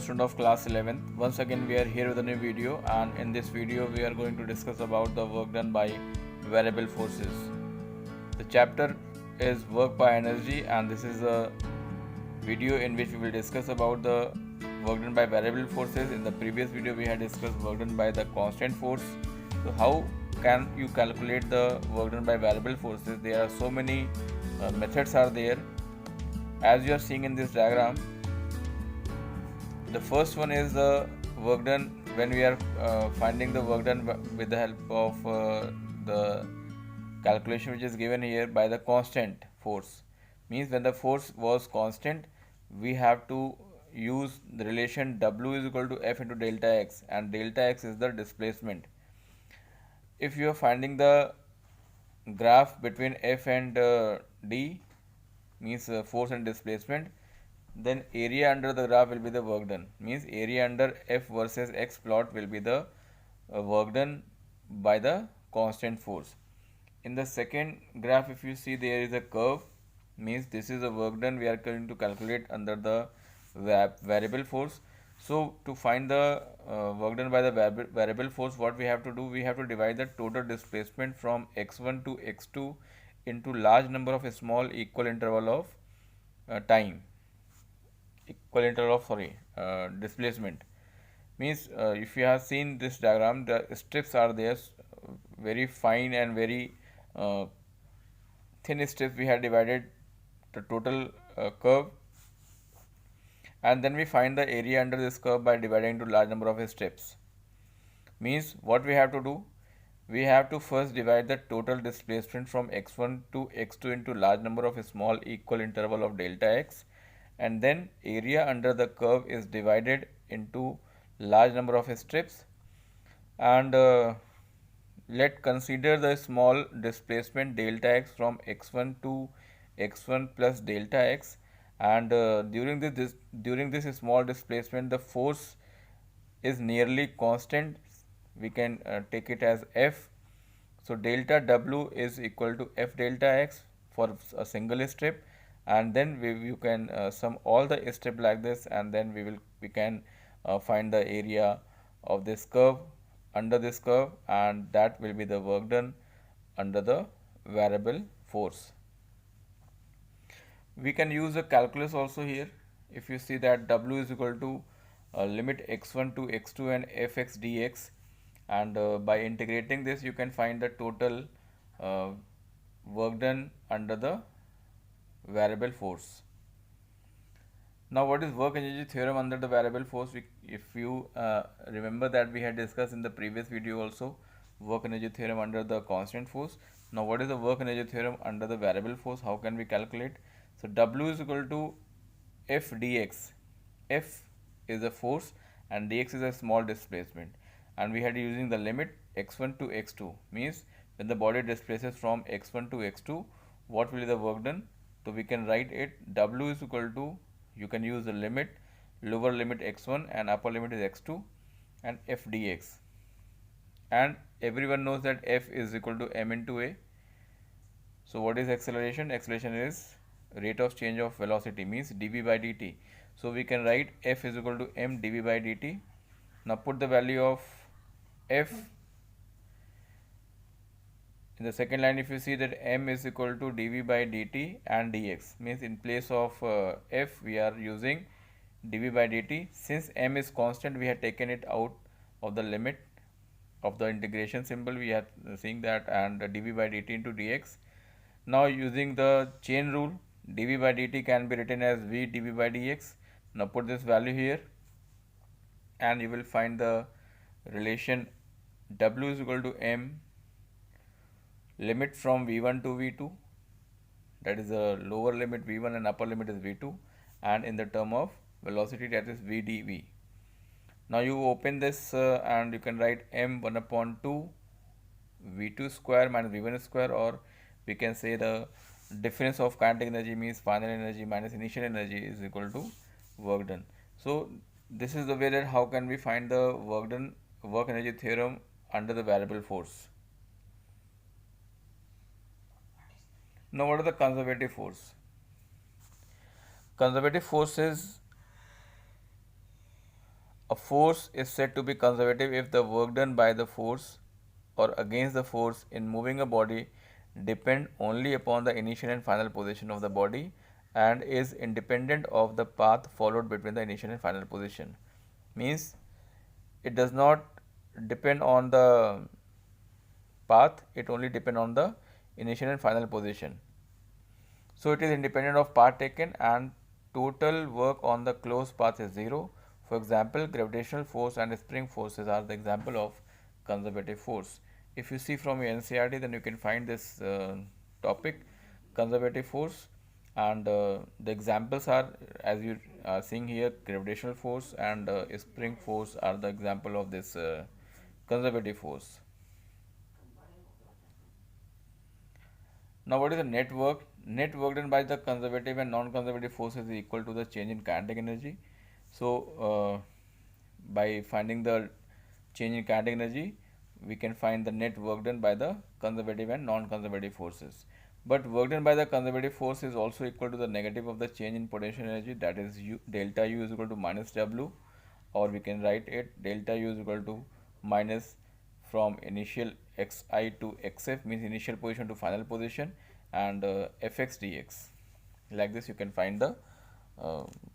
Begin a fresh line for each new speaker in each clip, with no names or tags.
student of class 11th. Once again we are here with a new video, and in this video we are going to discuss about the work done by variable forces. The chapter is work by energy, and this is a video in which we will discuss about the work done by variable forces. In the previous video we had discussed work done by the constant force. So how can you calculate the work done by variable forces? There are so many methods are there. As you are seeing in this diagram, the first one is the work done when we are finding the work done with the help of the calculation which is given here by the constant force. Means when the force was constant, we have to use the relation W is equal to F into delta x, and delta x is the displacement. If you are finding the graph between F and D, means force and displacement, then area under the graph will be the work done. Means area under F versus X plot will be the work done by the constant force. In the second graph, if you see, there is a curve, means this is the work done we are going to calculate under the variable force. So to find the work done by the variable force, what we have to do, we have to divide the total displacement from x1 to x2 into large number of a small equal interval of time, equal interval of displacement. Means if you have seen this diagram, the strips are there, very fine and very thin strips. We have divided the total curve, and then we find the area under this curve by dividing into large number of strips. Means what we have to do, we have to first divide the total displacement from x1 to x2 into large number of a small equal interval of delta x, and then area under the curve is divided into large number of strips, and let consider the small displacement delta x from x1 to x1 plus delta x, and during this small displacement the force is nearly constant. We can take it as F. So delta W is equal to F delta x for a single strip, and then you can sum all the strip like this, and then we can find the area of this curve under this curve, and that will be the work done under the variable force. We can use a calculus also here. If you see that W is equal to limit x1 to x2 and fx dx, and by integrating this you can find the total work done under the variable force. Now what is work energy theorem under the variable force? If you remember that we had discussed in the previous video also work energy theorem under the constant force. Now what is the work energy theorem under the variable force? How can we calculate? So W is equal to F dx. F is a force and dx is a small displacement, and we had using the limit x1 to x2. Means when the body displaces from x1 to x2, what will be the work done? So we can write it W is equal to, you can use the limit, lower limit x1 and upper limit is x2, and f dx, and everyone knows that f is equal to m into a. So what is acceleration? Acceleration is rate of change of velocity, means dv by dt. So we can write f is equal to m dv by dt. Now put the value of f in the second line. If you see that m is equal to dv by dt and dx, means in place of f we are using dv by dt. Since m is constant, we have taken it out of the limit of the integration symbol, we are seeing that, and dv by dt into dx. Now using the chain rule, dv by dt can be written as v dv by dx. Now put this value here, and you will find the relation W is equal to m limit from v1 to v2, that is the lower limit v1 and upper limit is v2, and in the term of velocity, that is v dv. Now you open this and you can write m 1 upon 2 v2 square minus v1 square, or we can say the difference of kinetic energy, means final energy minus initial energy, is equal to work done. So this is the way that how can we find the work done, work energy theorem under the variable force. Now what is the conservative force? Conservative force is A force is said to be conservative if the work done by the force or against the force in moving a body depend only upon the initial and final position of the body and is independent of the path followed between the initial and final position. Means it does not depend on the path, it only depend on the initial and final position. So it is independent of path taken and total work on the closed path is 0. For example, gravitational force and spring forces are the example of conservative force. If you see from your NCERT, then you can find this topic, conservative force, and the examples are, as you are seeing here, gravitational force and spring force are the example of this conservative force. Now, what is the net work? Net work done by the conservative and non-conservative forces is equal to the change in kinetic energy. So, by finding the change in kinetic energy, we can find the net work done by the conservative and non-conservative forces. But work done by the conservative force is also equal to the negative of the change in potential energy, that is U, delta U is equal to minus W, or we can write it delta U is equal to minus from initial xi to xf, means initial position to final position, and fx dx. Like this you can find the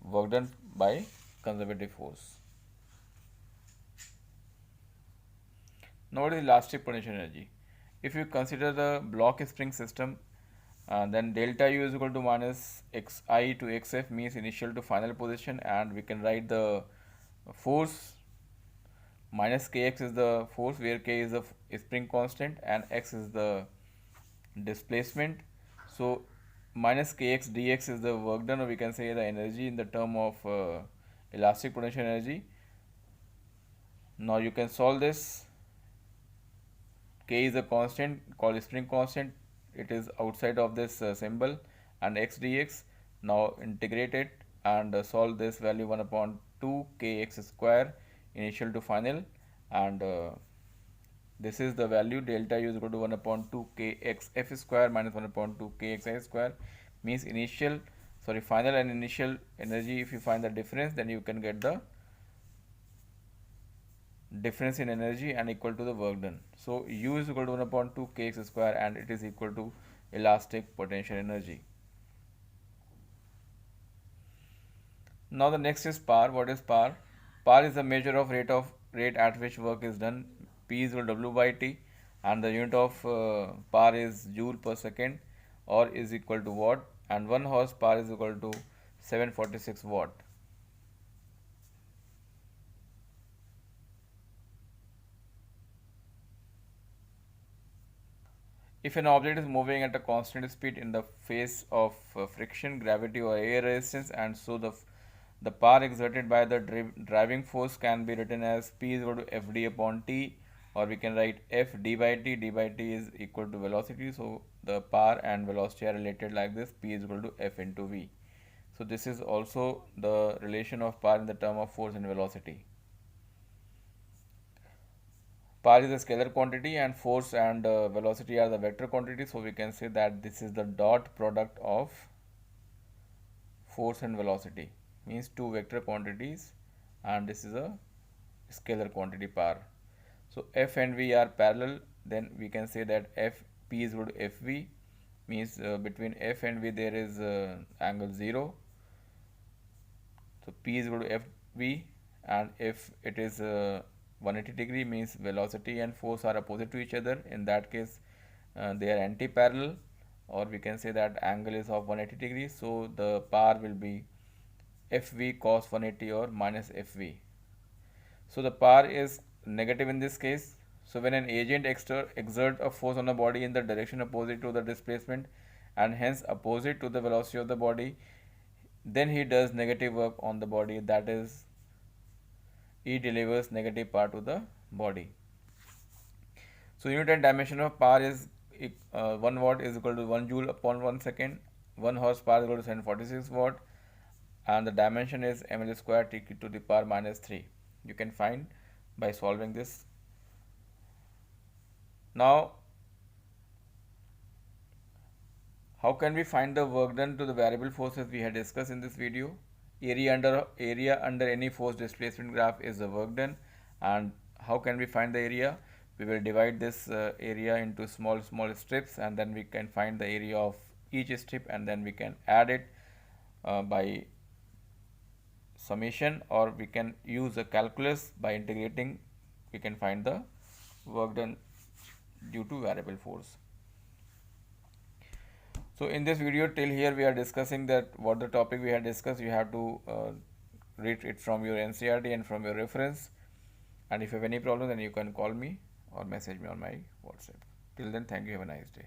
work done by conservative force. Now what is elastic potential energy? If you consider the block spring system, then delta U is equal to minus xi to xf, means initial to final position, and we can write the force minus kx is the force, where k is the spring constant and x is the displacement. So minus kx dx is the work done, or we can say the energy in the term of elastic potential energy. Now you can solve this. K is a constant called spring constant, it is outside of this symbol, and x dx. Now integrate it and solve this value 1 upon 2 kx square initial to final, and this is the value delta U is equal to 1 upon 2 kx f square minus 1 upon 2 kx I square, means final and initial energy. If you find the difference, then you can get the difference in energy and equal to the work done. So U is equal to 1 upon 2 kx square, and it is equal to elastic potential energy. Now the next is power. What is power? Power is the measure of rate at which work is done. P is equal to W by T, and the unit of power is joule per second, or is equal to watt, and 1 horsepower is equal to 746 watt. If an object is moving at a constant speed in the face of friction, gravity, or air resistance, and so the power exerted by the driving force can be written as P is equal to Fd upon T, or we can write F d by T. D by T is equal to velocity, so the power and velocity are related like this: P is equal to F into V. So this is also the relation of power in the term of force and velocity. Power is a scalar quantity and force and velocity are the vector quantity, so we can say that this is the dot product of force and velocity, means two vector quantities, and this is a scalar quantity power. So F and V are parallel, then we can say that P is equal to Fv, means between F and V there is angle 0. So P is equal to Fv, and if it is 180 degree, means velocity and force are opposite to each other. In that case they are anti-parallel, or we can say that angle is of 180 degrees, so the power will be Fv cos 180 or minus Fv. So the power is negative in this case. So when an agent exert a force on a body in the direction opposite to the displacement and hence opposite to the velocity of the body, then he does negative work on the body, that is he delivers negative power to the body. So unit and dimension of power is 1 watt is equal to 1 joule upon 1 second, 1 horsepower is equal to 746 watt, and the dimension is ml square t to the power minus 3. You can find by solving this. Now how can we find the work done to the variable forces we had discussed in this video? area under any force displacement graph is the work done. And how can we find the area? We will divide this area into small strips, and then we can find the area of each strip, and then we can add it by summation, or we can use a calculus. By integrating, we can find the work done due to variable force. So in this video till here we are discussing that what the topic we had discussed. You have to read it from your NCERT and from your reference, and if you have any problem, then you can call me or message me on my WhatsApp. Till then, thank you, have a nice day.